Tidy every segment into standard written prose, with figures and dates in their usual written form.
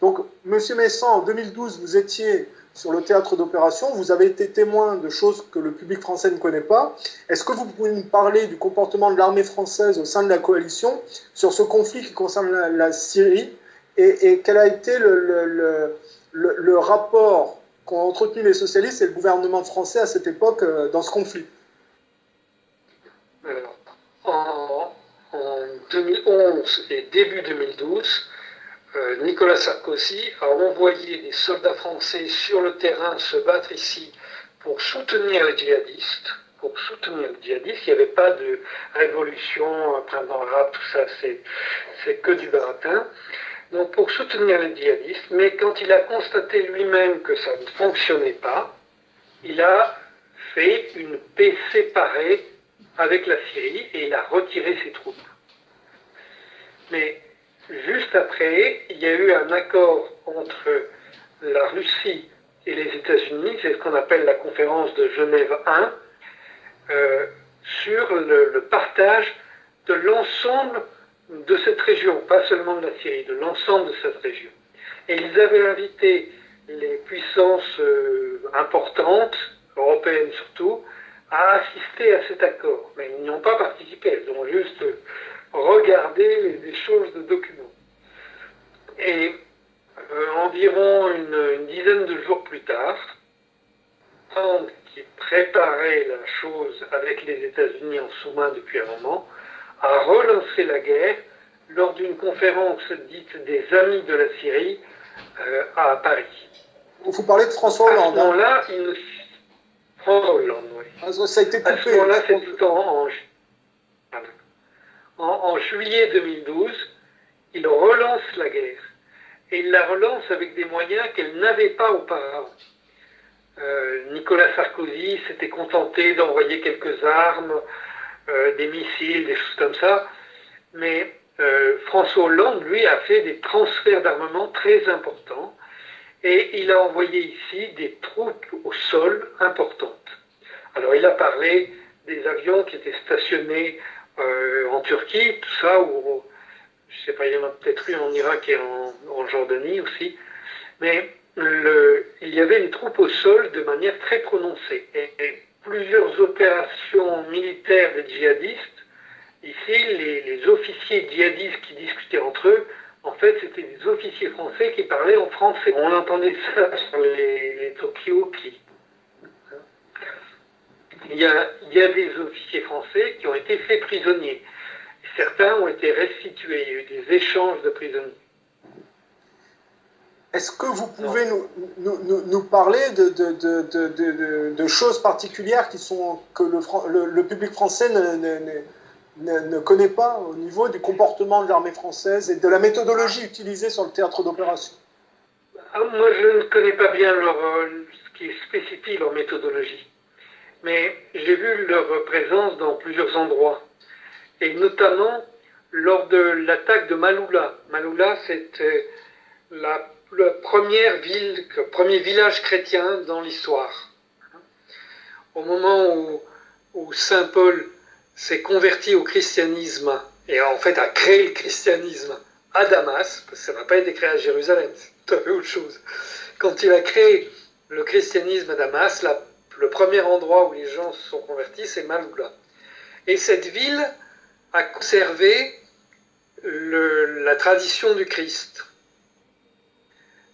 Donc, Monsieur Messan, en 2012, vous étiez sur le théâtre d'opération, vous avez été témoin de choses que le public français ne connaît pas. Est-ce que vous pouvez nous parler du comportement de l'armée française au sein de la coalition sur ce conflit qui concerne la Syrie et quel a été le rapport qu'ont entretenu les socialistes et le gouvernement français à cette époque dans ce conflit? En 2011 et début 2012, Nicolas Sarkozy a envoyé des soldats français sur le terrain se battre ici pour soutenir les djihadistes. Il n'y avait pas de révolution, printemps arabe, tout ça, c'est que du baratin. Donc pour soutenir les djihadistes, mais quand il a constaté lui-même que ça ne fonctionnait pas, il a fait une paix séparée avec la Syrie et il a retiré ses troupes. Mais juste après, il y a eu un accord entre la Russie et les États-Unis, c'est ce qu'on appelle la conférence de Genève 1, sur le partage de l'ensemble de cette région, pas seulement de la Syrie, de l'ensemble de cette région. Et ils avaient invité les puissances importantes, européennes surtout, à assister à cet accord. Mais ils n'y ont pas participé, elles ont juste regardé des choses de documents. Et environ une dizaine de jours plus tard, Trump, qui préparait la chose avec les États-Unis en sous-main depuis un moment, a relancé la guerre lors d'une conférence dite des Amis de la Syrie à Paris. Vous parlez de François Hollande. À ce moment-là, François Hollande, oui. Ça a été coupé. À ce moment-là, c'est en juillet 2012, il relance la guerre. Et il la relance avec des moyens qu'elle n'avait pas auparavant. Nicolas Sarkozy s'était contenté d'envoyer quelques armes, des missiles, des choses comme ça. Mais François Hollande, lui, a fait des transferts d'armement très importants. Et il a envoyé ici des troupes au sol importantes. Alors il a parlé des avions qui étaient stationnés en Turquie, tout ça, ou je ne sais pas, il y en a peut-être eu en Irak et en Jordanie aussi, mais il y avait des troupes au sol de manière très prononcée. Et plusieurs opérations militaires des djihadistes, ici, les officiers djihadistes qui discutaient entre eux, en fait, c'était des officiers français qui parlaient en français. On entendait ça sur les talkie-walkies. Il y a des officiers français qui ont été faits prisonniers. Certains ont été restitués. Il y a eu des échanges de prisonniers. Est-ce que vous pouvez nous parler de choses particulières que le public français ne connaît pas au niveau du comportement de l'armée française et de la méthodologie utilisée sur le théâtre d'opération? Moi, je ne connais pas bien ce qui spécifie leur méthodologie. Mais j'ai vu leur présence dans plusieurs endroits. Et notamment lors de l'attaque de Maaloula. Maaloula, c'était la première ville, le premier village chrétien dans l'histoire. Au moment où Saint Paul s'est converti au christianisme, et en fait a créé le christianisme à Damas, parce que ça n'a pas été créé à Jérusalem, c'est tout à fait autre chose. Quand il a créé le christianisme à Damas, le premier endroit où les gens se sont convertis, c'est Maaloula. Et cette ville a conservé la tradition du Christ.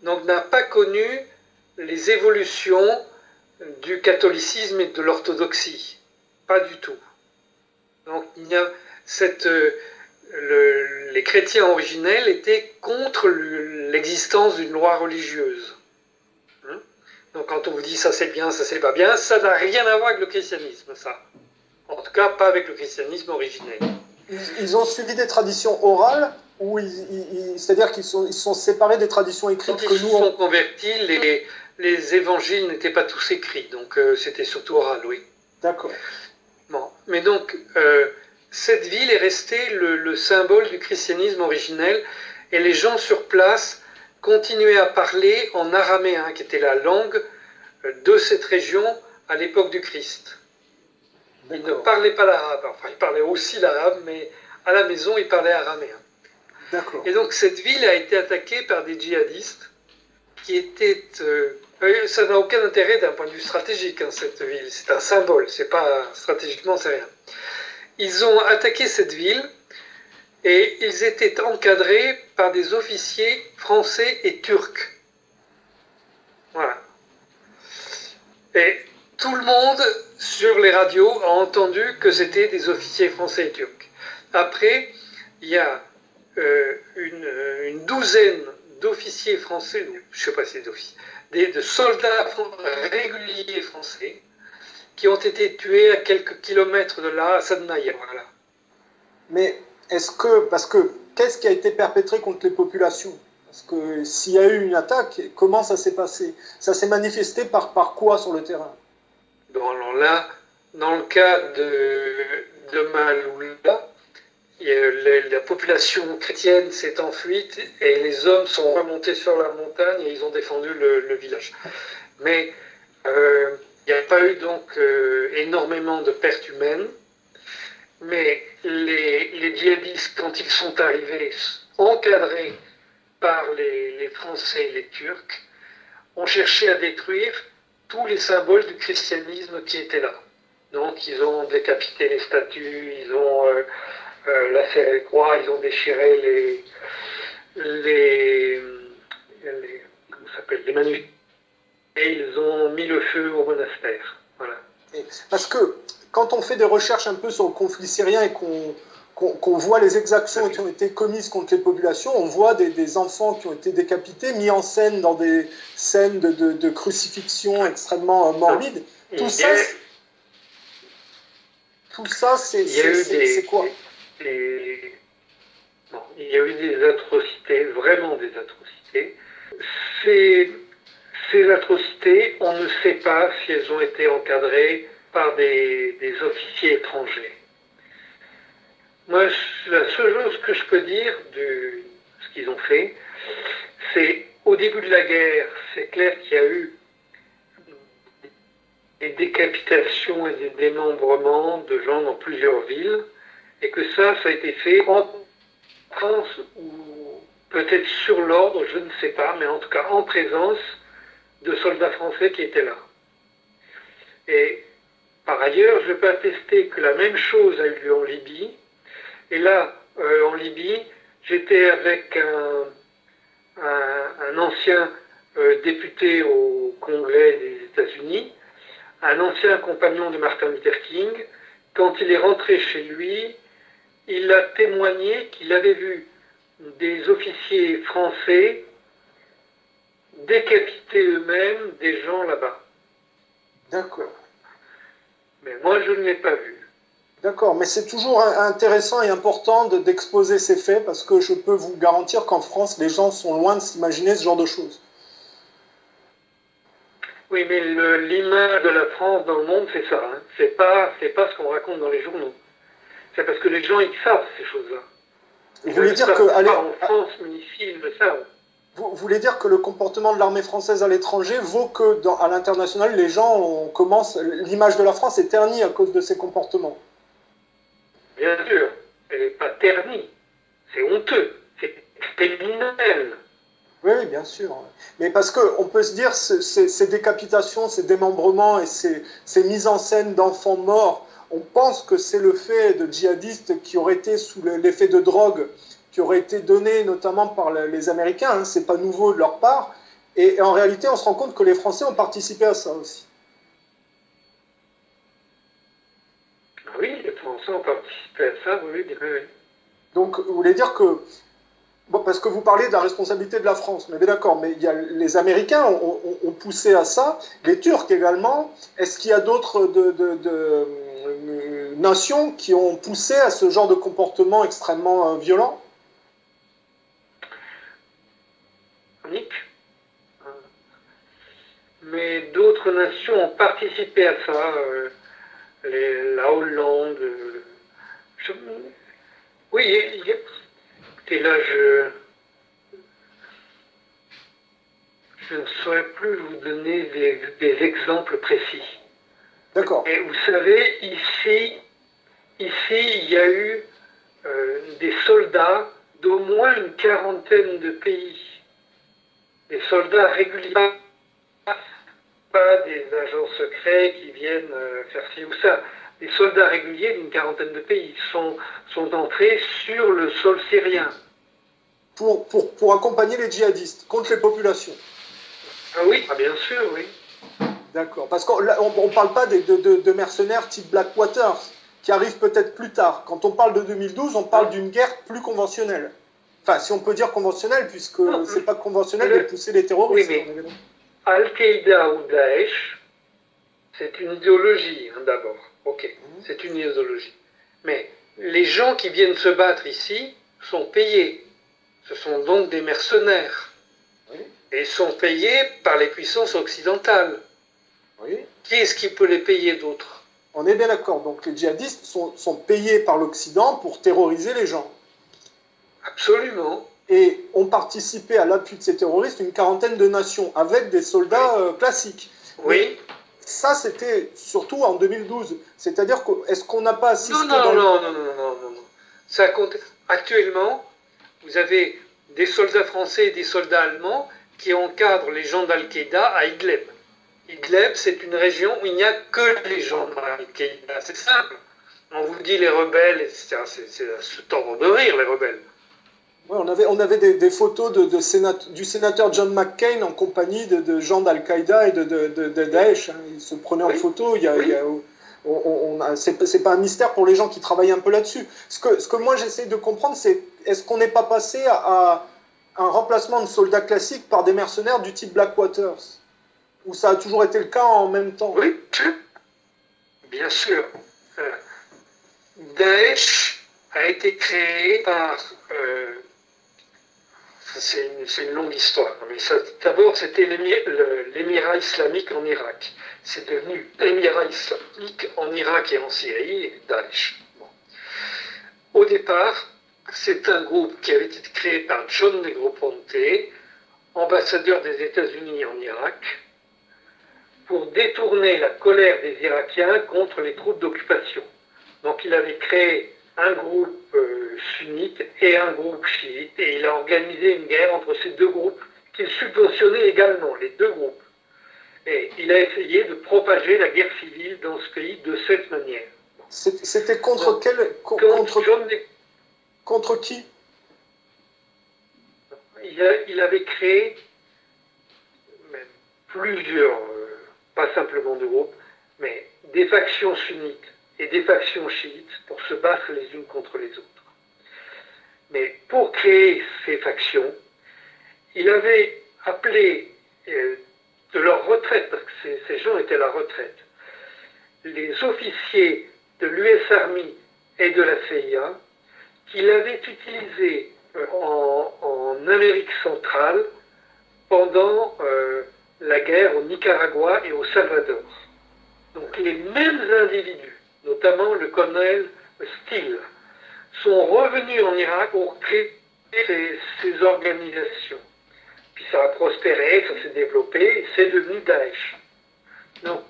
Donc n'a pas connu les évolutions du catholicisme et de l'orthodoxie. Pas du tout. Donc les chrétiens originels étaient contre l'existence d'une loi religieuse. Donc quand on vous dit ça c'est bien, ça c'est pas bien, ça n'a rien à voir avec le christianisme, ça. En tout cas, pas avec le christianisme originel. Ils ont suivi des traditions orales, ou c'est-à-dire qu'ils sont séparés des traditions écrites que nous... Quand ils se sont convertis, les évangiles n'étaient pas tous écrits, donc c'était surtout oral, oui. D'accord. Bon, mais donc, cette ville est restée le symbole du christianisme originel, et les gens sur place continuaient à parler en araméen, qui était la langue de cette région à l'époque du Christ. Ils ne parlaient pas l'arabe, enfin ils parlaient aussi l'arabe, mais à la maison ils parlaient araméen. D'accord. Et donc cette ville a été attaquée par des djihadistes qui étaient... ça n'a aucun intérêt d'un point de vue stratégique, hein, cette ville. C'est un symbole, c'est pas stratégiquement, c'est rien. Ils ont attaqué cette ville et ils étaient encadrés par des officiers français et turcs. Voilà. Et tout le monde sur les radios a entendu que c'était des officiers français et turcs. Après, il y a une douzaine d'officiers français, je ne sais pas si c'est d'officiers, de soldats réguliers français qui ont été tués à quelques kilomètres de là, à Sadnaïa. Voilà. Mais parce que qu'est-ce qui a été perpétré contre les populations? Parce que s'il y a eu une attaque, comment ça s'est passé? Ça s'est manifesté par quoi sur le terrain? Bon, alors là, dans le cas de Maaloula, la population chrétienne s'est enfuie et les hommes sont remontés sur la montagne et ils ont défendu le village. Mais il n'y a pas eu donc énormément de pertes humaines. Mais les djihadistes, quand ils sont arrivés, encadrés par les Français et les Turcs, ont cherché à détruire tous les symboles du christianisme qui étaient là. Donc ils ont décapité les statues, ils ont lacéré les croix, ils ont déchiré les manuscrits et ils ont mis le feu au monastère. Voilà. Parce que quand on fait des recherches un peu sur le conflit syrien et qu'on voit les exactions qui ont été commises contre les populations, on voit des enfants qui ont été décapités, mis en scène dans des scènes de crucifixion extrêmement morbides. Tout ça, c'est quoi? Bon, il y a eu des atrocités, vraiment des atrocités. Ces atrocités, on ne sait pas si elles ont été encadrées par des officiers étrangers. Moi, la seule chose que je peux dire de ce qu'ils ont fait, c'est au début de la guerre, c'est clair qu'il y a eu des décapitations et des démembrements de gens dans plusieurs villes, et que ça a été fait en France ou peut-être sur l'ordre, je ne sais pas, mais en tout cas en présence de soldats français qui étaient là. Et par ailleurs, je peux attester que la même chose a eu lieu en Libye. Et là, en Libye, j'étais avec un ancien député au Congrès des États-Unis, un ancien compagnon de Martin Luther King. Quand il est rentré chez lui, il a témoigné qu'il avait vu des officiers français décapiter eux-mêmes des gens là-bas. D'accord. Mais moi, je ne l'ai pas vu. D'accord, mais c'est toujours intéressant et important d'exposer ces faits parce que je peux vous garantir qu'en France, les gens sont loin de s'imaginer ce genre de choses. Oui, mais l'image de la France dans le monde, c'est ça. Hein. C'est pas ce qu'on raconte dans les journaux. C'est parce que les gens, ils savent ces choses-là. Vous voulez dire que en France, mais ici, ils le savent. Vous voulez dire que le comportement de l'armée française à l'étranger vaut que à l'international, les gens l'image de la France est ternie à cause de ces comportements? Bien sûr, elle n'est pas ternie. C'est honteux, c'est criminel. Oui, bien sûr. Mais parce qu'on peut se dire, ces décapitations, ces démembrements et ces mises en scène d'enfants morts, on pense que c'est le fait de djihadistes qui auraient été sous l'effet de drogue, qui auraient été donnés notamment par les Américains, hein, c'est pas nouveau de leur part, et en réalité on se rend compte que les Français ont participé à ça aussi. Oui, les Français ont participé à ça, oui. Donc vous voulez dire que, bon, parce que vous parlez de la responsabilité de la France, mais bien d'accord, mais les Américains ont poussé à ça, les Turcs également, est-ce qu'il y a d'autres nations qui ont poussé à ce genre de comportement extrêmement violent? Mais d'autres nations ont participé à ça, la Hollande. Oui, et là je ne saurais plus vous donner des exemples précis. D'accord. Et vous savez, ici, il y a eu des soldats d'au moins une quarantaine de pays. Des soldats réguliers, pas des agents secrets qui viennent faire ci ou ça. Des soldats réguliers d'une quarantaine de pays sont entrés sur le sol syrien. Pour accompagner les djihadistes contre les populations. Ah oui, ah bien sûr, oui. D'accord. Parce qu'on ne parle pas de mercenaires type Blackwater, qui arrivent peut-être plus tard. Quand on parle de 2012, on parle d'une guerre plus conventionnelle. Enfin, si on peut dire conventionnelle, puisque ce n'est pas conventionnel de pousser les terroristes. Oui, mais Al-Qaïda ou Daesh, c'est une idéologie, hein, d'abord. Ok, c'est une idéologie. Mais les gens qui viennent se battre ici sont payés. Ce sont donc des mercenaires. Oui. Et sont payés par les puissances occidentales. Oui. Qui est-ce qui peut les payer d'autres? On est bien d'accord. Donc les djihadistes sont payés par l'Occident pour terroriser les gens. Absolument. Et ont participé à l'appui de ces terroristes une quarantaine de nations, avec des soldats classiques. Oui. Mais ça, c'était surtout en 2012. C'est-à-dire, est-ce qu'on n'a pas assisté... Non. Ça compte. Actuellement, vous avez des soldats français et des soldats allemands qui encadrent les gens d'Al-Qaïda à Idlib. Idlib, c'est une région où il n'y a que les gens d'Al-Qaïda. C'est simple. On vous dit les rebelles, etc. C'est à se tordre de rire, les rebelles. Ouais, on avait des photos du sénateur John McCain en compagnie de gens d'Al-Qaïda et de Daesh. Hein. Ils se prenaient en photo. C'est pas un mystère pour les gens qui travaillent un peu là-dessus. Ce que moi j'essaie de comprendre, c'est est-ce qu'on n'est pas passé à un remplacement de soldats classiques par des mercenaires du type Blackwater, où ça a toujours été le cas en même temps? Oui, bien sûr. Daesh a été créé par... c'est une longue histoire. Mais d'abord, c'était l'émirat islamique en Irak. C'est devenu l'émirat islamique en Irak et en Syrie, et Daesh. Bon. Au départ, c'est un groupe qui avait été créé par John Negroponte, ambassadeur des États-Unis en Irak, pour détourner la colère des Irakiens contre les troupes d'occupation. Donc il avait créé un groupe sunnite et un groupe chiite, et il a organisé une guerre entre ces deux groupes qu'il subventionnait également, les deux groupes. Et il a essayé de propager la guerre civile dans ce pays de cette manière. C'était contre contre qui? Il avait créé plusieurs, pas simplement de groupes, mais des factions sunnites et des factions chiites pour se battre les unes contre les autres. Mais pour créer ces factions, il avait appelé de leur retraite, parce que ces gens étaient à la retraite, les officiers de l'US Army et de la CIA, qu'il avait utilisés en Amérique centrale pendant la guerre au Nicaragua et au Salvador. Donc les mêmes individus, notamment le colonel Steele, sont revenus en Irak pour créer ces organisations. Puis ça a prospéré, ça s'est développé, et c'est devenu Daesh. Donc,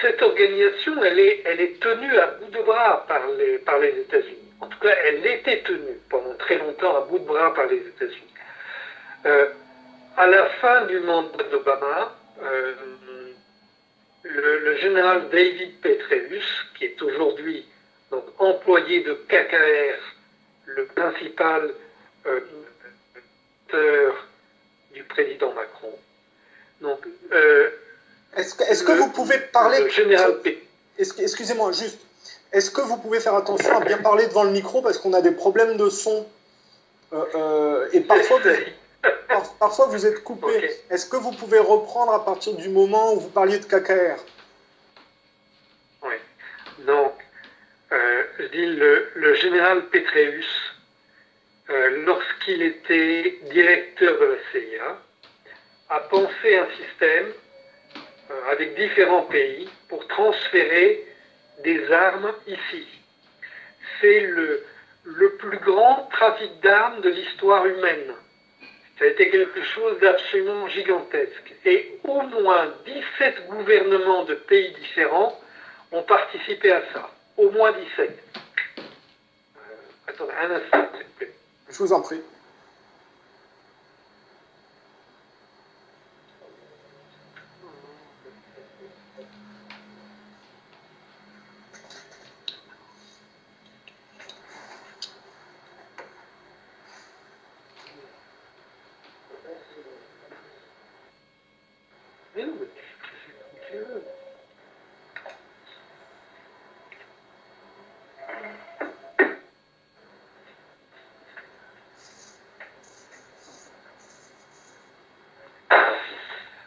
cette organisation, elle est tenue à bout de bras par les États-Unis. En tout cas, elle était tenue pendant très longtemps à bout de bras par les États-Unis. À la fin du mandat d'Obama, le général David Petraeus, qui est aujourd'hui donc employé de KKR, le principal du président Macron. Donc, est-ce que vous pouvez parler... Le général Excusez-moi, juste. Est-ce que vous pouvez faire attention à bien parler devant le micro parce qu'on a des problèmes de son et parfois vous êtes coupé. Okay. Est-ce que vous pouvez reprendre à partir du moment où vous parliez de KKR? Oui. Donc, je dis le général Petraeus, lorsqu'il était directeur de la CIA, a pensé un système avec différents pays pour transférer des armes ici. C'est le plus grand trafic d'armes de l'histoire humaine. Ça a été quelque chose d'absolument gigantesque. Et au moins 17 gouvernements de pays différents ont participé à ça. Au moins 17. Attendez, un instant, s'il vous plaît. Je vous en prie.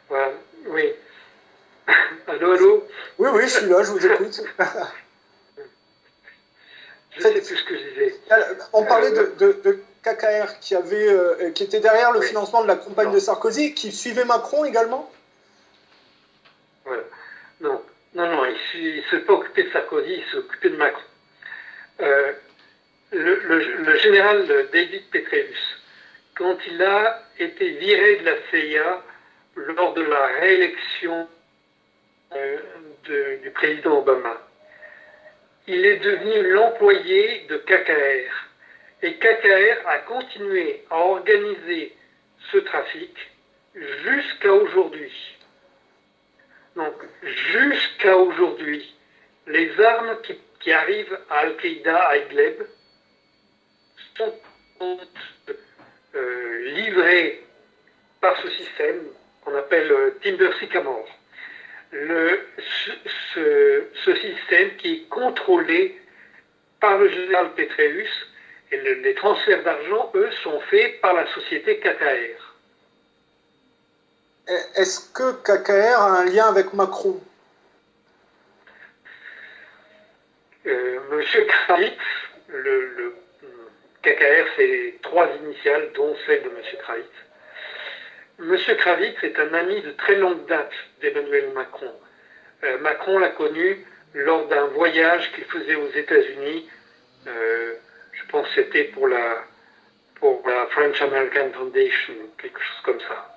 Voilà, oui. Allô, allô? Oui, oui, je suis là, je vous écoute. Je ne sais plus ce que je disais. On parlait de KKR qui était derrière le Oui. financement de la campagne Non. de Sarkozy, qui suivait Macron également. Voilà. Non, il ne s'est pas occupé de Sarkozy, il s'est occupé de Macron. Le général David Petraeus, quand il a été viré de la CIA lors de la réélection du président Obama, il est devenu l'employé de KKR. Et KKR a continué à organiser ce trafic jusqu'à aujourd'hui. Donc, jusqu'à aujourd'hui, les armes qui arrivent à Al-Qaïda, à Idlib, sont livrées par ce système qu'on appelle Timber Sycamore. Ce système qui est contrôlé par le général Petraeus, et les transferts d'argent, eux, sont faits par la société KKR. Est-ce que KKR a un lien avec Macron? Monsieur Kravitz, le KKR, c'est 3 initiales, dont celle de Monsieur Kravitz. Monsieur Kravitz est un ami de très longue date d'Emmanuel Macron. Macron l'a connu lors d'un voyage qu'il faisait aux États-Unis. Je pense que c'était pour la French American Foundation, quelque chose comme ça.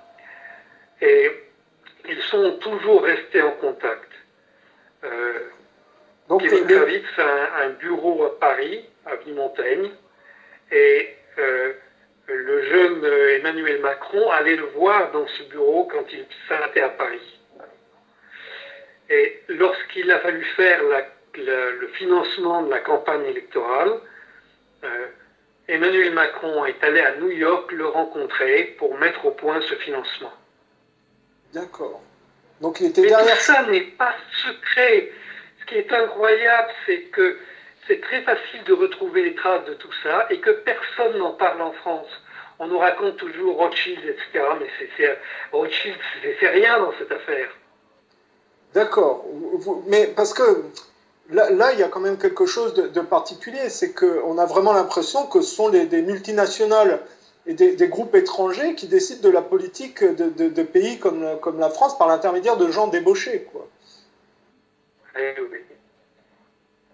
Et ils sont toujours restés en contact. Kevin Kravitz a un bureau à Paris, à Ville-Montaigne, et le jeune Emmanuel Macron allait le voir dans ce bureau quand il s'arrêtait à Paris. Et lorsqu'il a fallu faire le financement de la campagne électorale, Emmanuel Macron est allé à New York le rencontrer pour mettre au point ce financement. D'accord. Donc il était derrière. Tout ça n'est pas secret. Ce qui est incroyable, c'est que c'est très facile de retrouver les traces de tout ça et que personne n'en parle en France. On nous raconte toujours Rothschild, etc. Mais Rothschild, c'est rien dans cette affaire. D'accord. Mais parce que là, il y a quand même quelque chose de particulier. C'est qu'on a vraiment l'impression que ce sont des multinationales et des groupes étrangers qui décident de la politique de pays comme la France par l'intermédiaire de gens débauchés, quoi. Oui.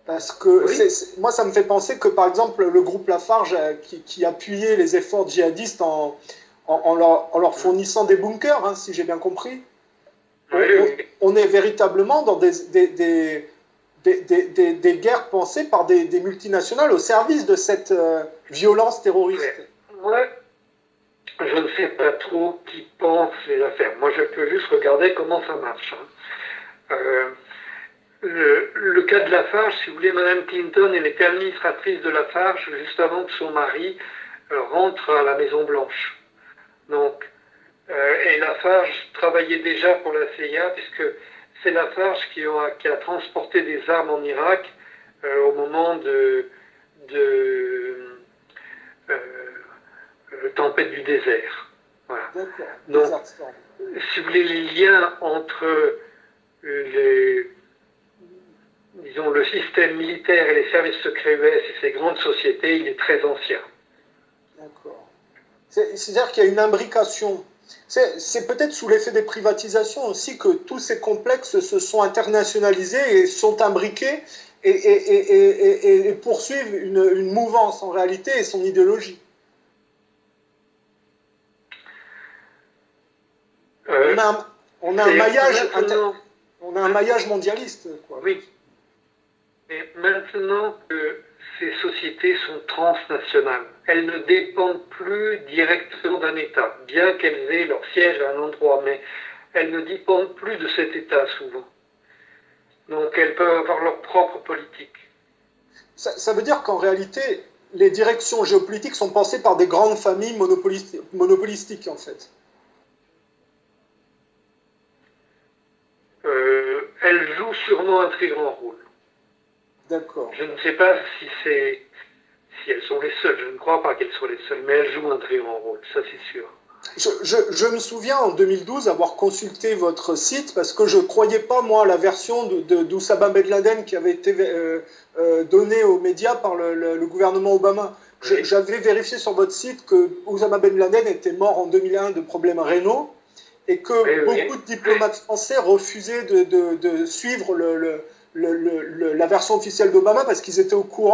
Parce que moi, ça me fait penser que, par exemple, le groupe Lafarge qui appuyait les efforts djihadistes en leur fournissant des bunkers, hein, si j'ai bien compris, on est véritablement dans des guerres pensées par des multinationales au service de cette violence terroriste. Ouais. Je ne sais pas trop qui pense les affaires. Moi, je peux juste regarder comment ça marche. Le cas de Lafarge, si vous voulez, Mme Clinton, elle était administratrice de Lafarge juste avant que son mari rentre à la Maison-Blanche. Donc, et Lafarge travaillait déjà pour la CIA, puisque c'est Lafarge qui a transporté des armes en Irak au moment de tempête du désert. Voilà. Donc, si vous voulez, les liens entre le système militaire et les services secrets US et ces grandes sociétés, il est très ancien. D'accord. C'est-à-dire qu'il y a une imbrication. C'est peut-être sous l'effet des privatisations aussi que tous ces complexes se sont internationalisés et sont imbriqués et poursuivent une mouvance en réalité et son idéologie. On a un maillage mondialiste, quoi. Oui. Et maintenant que ces sociétés sont transnationales. Elles ne dépendent plus directement d'un État, bien qu'elles aient leur siège à un endroit, mais elles ne dépendent plus de cet État souvent. Donc elles peuvent avoir leur propre politique. Ça veut dire qu'en réalité, les directions géopolitiques sont pensées par des grandes familles monopolistiques, en fait. Elles jouent sûrement un très grand rôle. D'accord. Je ne sais pas si elles sont les seules. Je ne crois pas qu'elles soient les seules, mais elles jouent un très grand rôle, ça c'est sûr. Je me souviens en 2012 avoir consulté votre site parce que je ne croyais pas, moi, à la version d'Oussama Ben Laden qui avait été donnée aux médias par le gouvernement Obama. Oui. J'avais vérifié sur votre site que Oussama Ben Laden était mort en 2001 de problèmes rénaux et que beaucoup de diplomates français refusaient de suivre la version officielle d'Obama parce qu'ils étaient au courant